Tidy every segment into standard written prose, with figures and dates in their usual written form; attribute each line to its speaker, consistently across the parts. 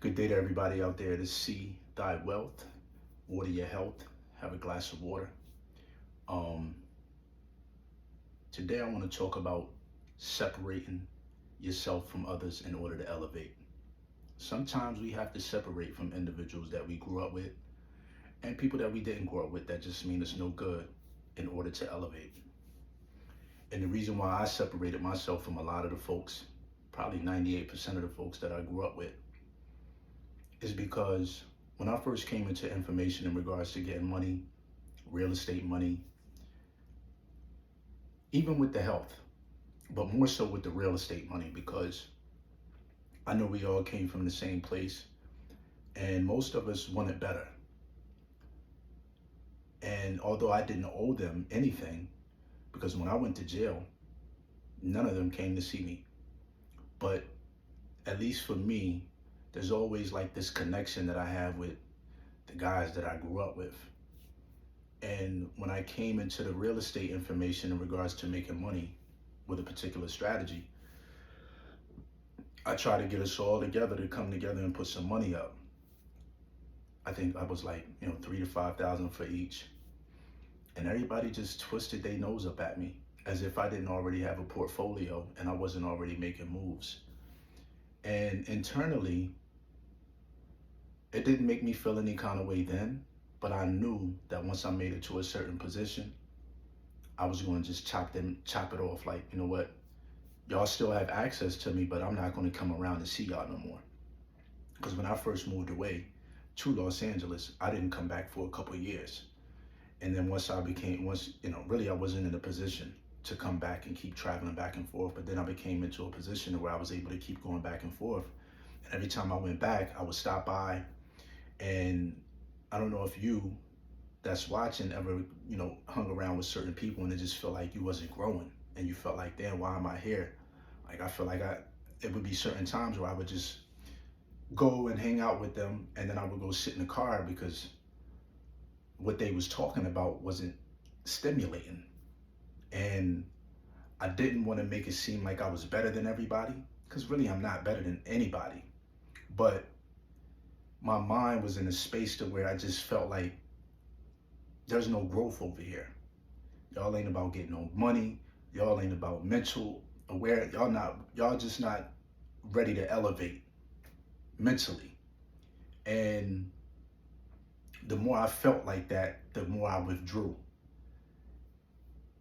Speaker 1: Good day to everybody out there to see thy wealth, water your health, have a glass of water. Um, Today I want to talk about separating yourself from others in order to elevate. Sometimes we have to separate from individuals that we grew up with and people that we didn't grow up with that just mean us no good in order to elevate. And the reason why I separated myself from a lot of the folks, probably 98% of the folks that I grew up with, is because when I first came into information in regards to getting money, real estate money, even with the health, but more so with the real estate money, because I know we all came from the same place and most of us wanted better. And although I didn't owe them anything, because when I went to jail, none of them came to see me. But at least for me, there's always like this connection that I have with the guys that I grew up with. And when I came into the real estate information in regards to making money with a particular strategy, I try to get us all together to come together and put some money up. I think I was like, 3 to 5 thousand for each. And everybody just twisted their nose up at me as if I didn't already have a portfolio and I wasn't already making moves. And internally, it didn't make me feel any kind of way then, but I knew that once I made it to a certain position, I was going to just chop it off. Like, you know what? Y'all still have access to me, but I'm not going to come around and see y'all no more. Because when I first moved away to Los Angeles, I didn't come back for a couple of years. And then really I wasn't in a position to come back and keep traveling back and forth. But then I became into a position where I was able to keep going back and forth. And every time I went back, I would stop by. And I don't know if you that's watching ever, hung around with certain people and it just felt like you wasn't growing. And you felt like, damn, why am I here? Like, I feel like it would be certain times where I would just go and hang out with them. And then I would go sit in the car because what they was talking about wasn't stimulating. And I didn't want to make it seem like I was better than everybody, because really I'm not better than anybody. But my mind was in a space to where I just felt like there's no growth over here. Y'all ain't about getting no money. Y'all ain't about mental aware. Y'all just not ready to elevate mentally. And the more I felt like that, the more I withdrew.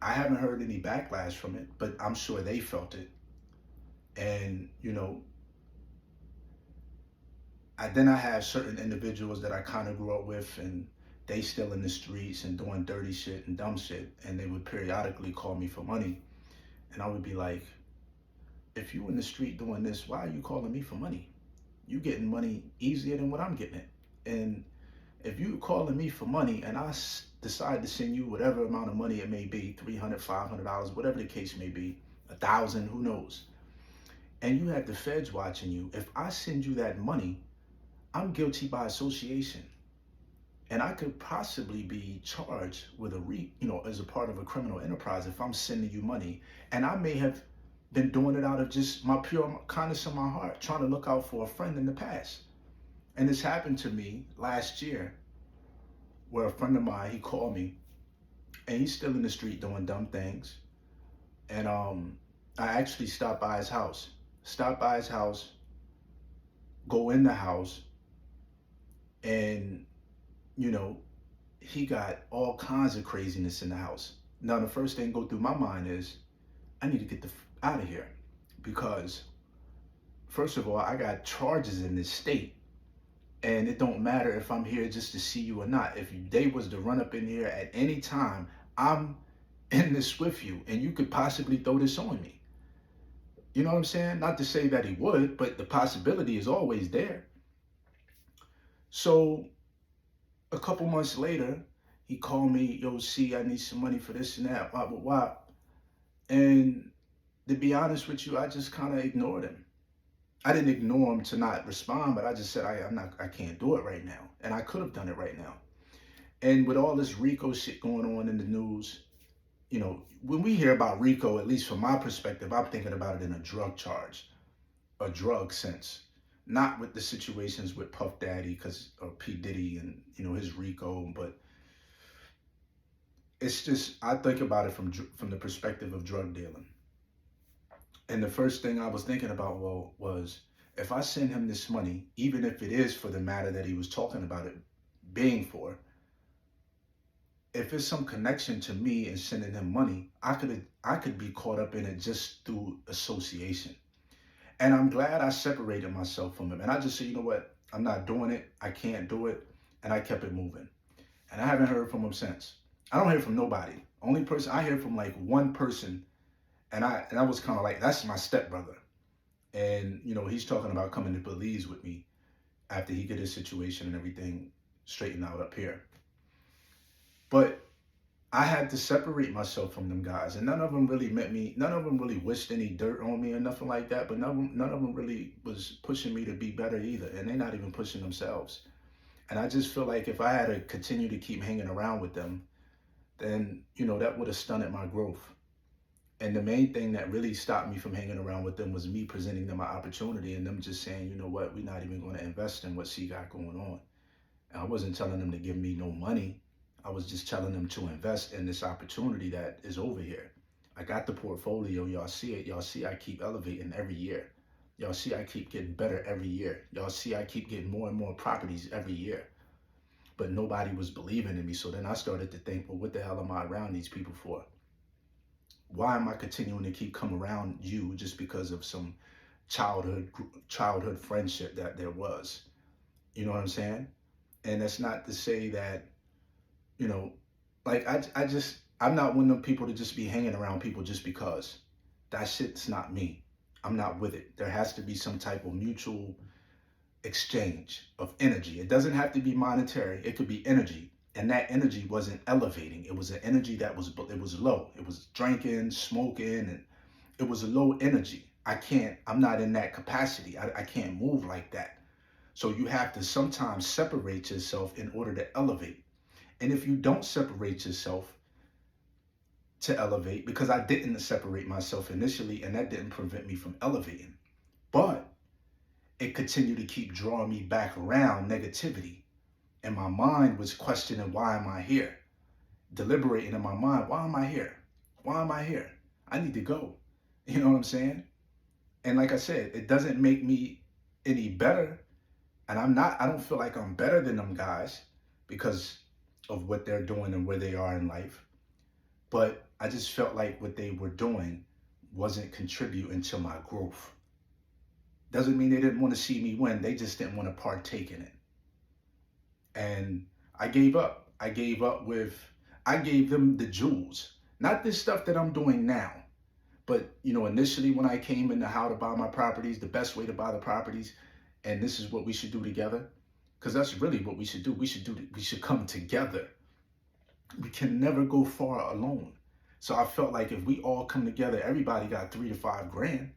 Speaker 1: I haven't heard any backlash from it, but I'm sure they felt it. And, then I have certain individuals that I kind of grew up with, and they still in the streets and doing dirty shit and dumb shit. And they would periodically call me for money. And I would be like, if you in the street doing this, why are you calling me for money? You getting money easier than what I'm getting it. And if you calling me for money and I decide to send you whatever amount of money it may be, $300, $500, whatever the case may be, 1,000, who knows? And you have the feds watching you. If I send you that money, I'm guilty by association. And I could possibly be charged with as a part of a criminal enterprise if I'm sending you money. And I may have been doing it out of just my pure kindness of my heart, trying to look out for a friend in the past. And this happened to me last year where a friend of mine, he called me and he's still in the street doing dumb things. And I actually stopped by his house, go in the house, and he got all kinds of craziness in the house. Now, the first thing go through my mind is, I need to get out of here, because first of all, I got charges in this state, and it don't matter if I'm here just to see you or not. If they was to run up in here at any time, I'm in this with you, and you could possibly throw this on me. You know what I'm saying? Not to say that he would, but the possibility is always there. So a couple months later, he called me, yo, see, I need some money for this and that, blah, blah, blah. And to be honest with you, I just kind of ignored him. I didn't ignore him to not respond, but I just said, I can't do it right now. And I could have done it right now. And with all this RICO shit going on in the news, when we hear about RICO, at least from my perspective, I'm thinking about it in a drug charge, a drug sense. Not with the situations with Puff Daddy, because of P Diddy and his Rico, but it's just I think about it from the perspective of drug dealing. And the first thing I was thinking about, well, was if I send him this money, even if it is for the matter that he was talking about it being for, if it's some connection to me and sending him money, I could be caught up in it just through association. And I'm glad I separated myself from him. And I just said, you know what? I'm not doing it. I can't do it. And I kept it moving. And I haven't heard from him since. I don't hear from nobody. Only person I hear from, like, one person, and I was kind of like, that's my stepbrother. And he's talking about coming to Belize with me after he get his situation and everything straightened out up here. But I had to separate myself from them guys, and none of them really met me. None of them really wished any dirt on me or nothing like that. But none of them really was pushing me to be better either, and they're not even pushing themselves. And I just feel like if I had to continue to keep hanging around with them, then that would have stunted my growth. And the main thing that really stopped me from hanging around with them was me presenting them an opportunity and them just saying, you know what, we're not even going to invest in what C got going on. And I wasn't telling them to give me no money. I was just telling them to invest in this opportunity that is over here. I got the portfolio. Y'all see it. Y'all see I keep elevating every year. Y'all see I keep getting better every year. Y'all see I keep getting more and more properties every year. But nobody was believing in me. So then I started to think, well, what the hell am I around these people for? Why am I continuing to keep coming around you just because of some childhood friendship that there was? You know what I'm saying? And that's not to say that, you know, like I'm not one of them people to just be hanging around people just because. That shit's not me. I'm not with it. There has to be some type of mutual exchange of energy. It doesn't have to be monetary. It could be energy. And that energy wasn't elevating. It was an energy that was low. It was drinking, smoking, and it was a low energy. I'm not in that capacity. I can't move like that. So you have to sometimes separate yourself in order to elevate. And if you don't separate yourself to elevate, because I didn't separate myself initially, and that didn't prevent me from elevating, but it continued to keep drawing me back around negativity. And my mind was questioning, why am I here? Deliberating in my mind, why am I here? Why am I here? I need to go. You know what I'm saying? And like I said, it doesn't make me any better. And I don't feel like I'm better than them guys because of what they're doing and where they are in life. But I just felt like what they were doing wasn't contributing to my growth. Doesn't mean they didn't want to see me win. They just didn't want to partake in it. And I gave up. I gave them the jewels. Not this stuff that I'm doing now. But, initially when I came into how to buy my properties, the best way to buy the properties, and this is what we should do together. Because that's really what we should do. We should come together. We can never go far alone. So I felt like if we all come together, everybody got $3 to $5 grand.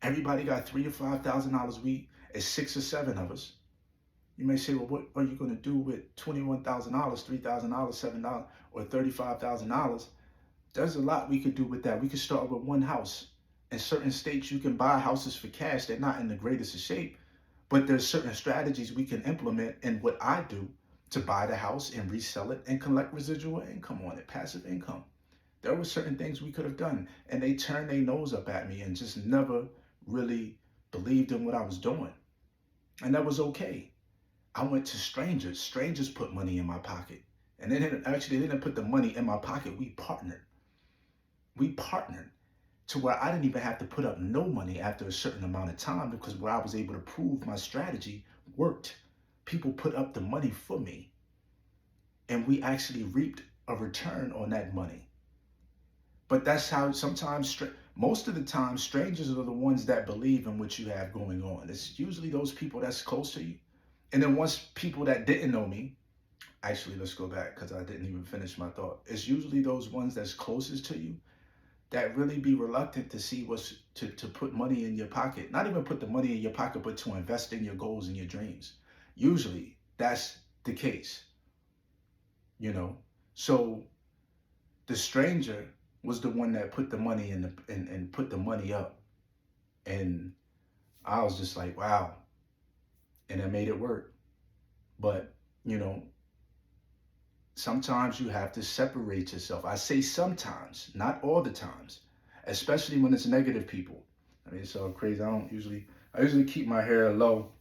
Speaker 1: Everybody got $3,000 to $5,000 a week. It's 6 or 7 of us. You may say, well, what are you going to do with $21,000, $3,000, $7, or $35,000? There's a lot we could do with that. We could start with one house. In certain states, you can buy houses for cash. They're not in the greatest of shape, but there's certain strategies we can implement in what I do to buy the house and resell it and collect residual income on it, passive income. There were certain things we could have done, and they turned their nose up at me and just never really believed in what I was doing. And that was okay. I went to strangers. Strangers put money in my pocket. And they didn't put the money in my pocket. We partnered. We partnered to where I didn't even have to put up no money after a certain amount of time, because where I was able to prove my strategy worked. People put up the money for me. And we actually reaped a return on that money. But that's how sometimes, most of the time, strangers are the ones that believe in what you have going on. It's usually those people that's close to you. And then once people that didn't know me, actually, let's go back because I didn't even finish my thought. It's usually those ones that's closest to you that really be reluctant to see to put money in your pocket. Not even put the money in your pocket, but to invest in your goals and your dreams. Usually that's the case, So the stranger was the one that put the money and put the money up. And I was just like, wow. and I made it work. But, you know, sometimes you have to separate yourself. I say sometimes, not all the times, especially when it's negative people. I mean, it's so crazy. I usually keep my hair low,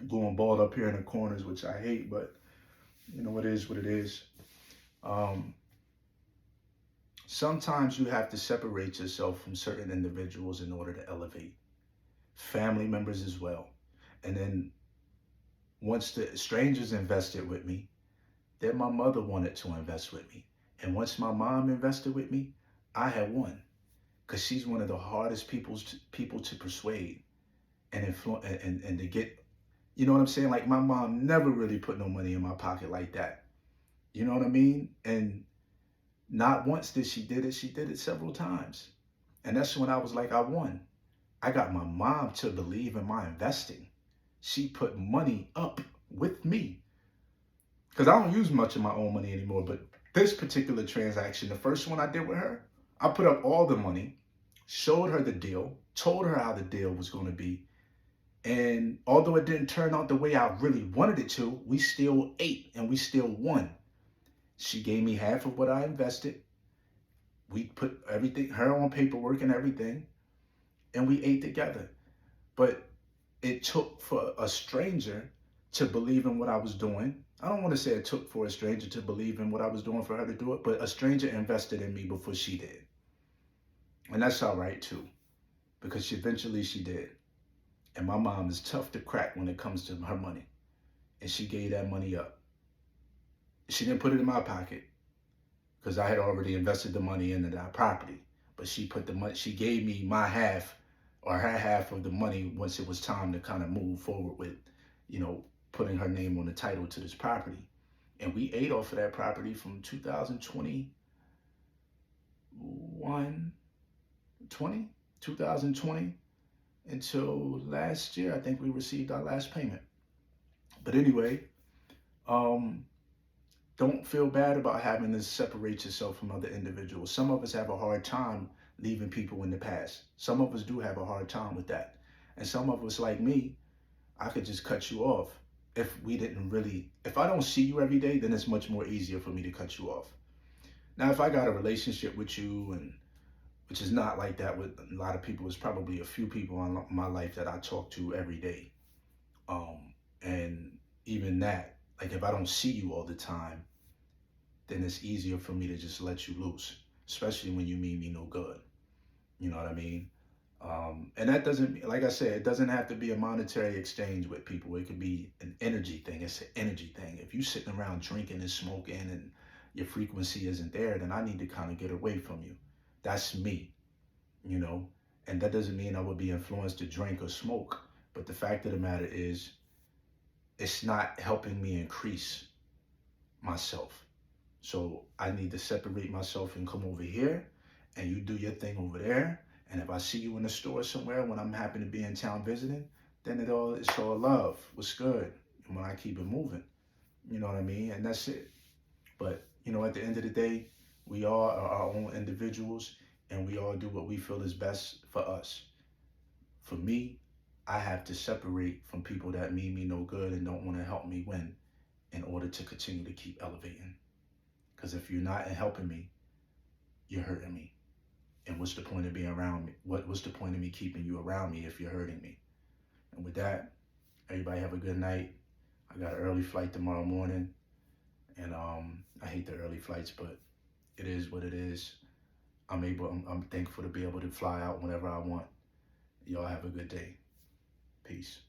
Speaker 1: going bald up here in the corners, which I hate, but you know, it is what it is. Um, Sometimes you have to separate yourself from certain individuals in order to elevate. Family members as well. And then once the strangers invested with me, then my mother wanted to invest with me. And once my mom invested with me, I had won. Because she's one of the hardest people to persuade and influence and to get, you know what I'm saying? Like my mom never really put no money in my pocket like that. You know what I mean? And not once did she did it several times. And that's when I was like, I won. I got my mom to believe in my investing. She put money up with me. Because I don't use much of my own money anymore. But this particular transaction, the first one I did with her, I put up all the money, showed her the deal, told her how the deal was going to be. And although it didn't turn out the way I really wanted it to, we still ate and we still won. She gave me half of what I invested. We put everything, her on paperwork and everything, and we ate together. But it took for a stranger to believe in what I was doing. I don't want to say it took for a stranger to believe in what I was doing for her to do it, but a stranger invested in me before she did. And that's all right too, because eventually she did. And my mom is tough to crack when it comes to her money. And she gave that money up. She didn't put it in my pocket because I had already invested the money into that property. But she put the money, she gave me my half or her half of the money once it was time to kind of move forward with, you know, putting her name on the title to this property. And we ate off of that property from 2020 until last year. I think we received our last payment. But anyway, um, don't feel bad about having to separate yourself from other individuals. Some of us have a hard time leaving people in the past. Some of us do have a hard time with that. And some of us, like me, I could just cut you off if I don't see you every day, then it's much more easier for me to cut you off. Now, if I got a relationship with you, and which is not like that with a lot of people, it's probably a few people in my life that I talk to every day. And even that, like if I don't see you all the time, then it's easier for me to just let you loose, especially when you mean me no good. You know what I mean? And that doesn't, like I said, it doesn't have to be a monetary exchange with people. It could be an energy thing. It's an energy thing. If you're sitting around drinking and smoking and your frequency isn't there, then I need to kind of get away from you. That's me, you know? And that doesn't mean I would be influenced to drink or smoke. But the fact of the matter is, it's not helping me increase myself. So I need to separate myself and come over here, and you do your thing over there. And if I see you in the store somewhere when I'm happy to be in town visiting, then it's all love. What's good? And when I keep it moving, you know what I mean? And that's it. But you know, at the end of the day, we all are our own individuals, and we all do what we feel is best for us. For me, I have to separate from people that mean me no good and don't want to help me win in order to continue to keep elevating. Because if you're not helping me, you're hurting me. And what's the point of being around me? What's the point of me keeping you around me if you're hurting me? And with that, everybody have a good night. I got an early flight tomorrow morning. And I hate the early flights, but it is what it is. I'm thankful to be able to fly out whenever I want. Y'all have a good day. Peace.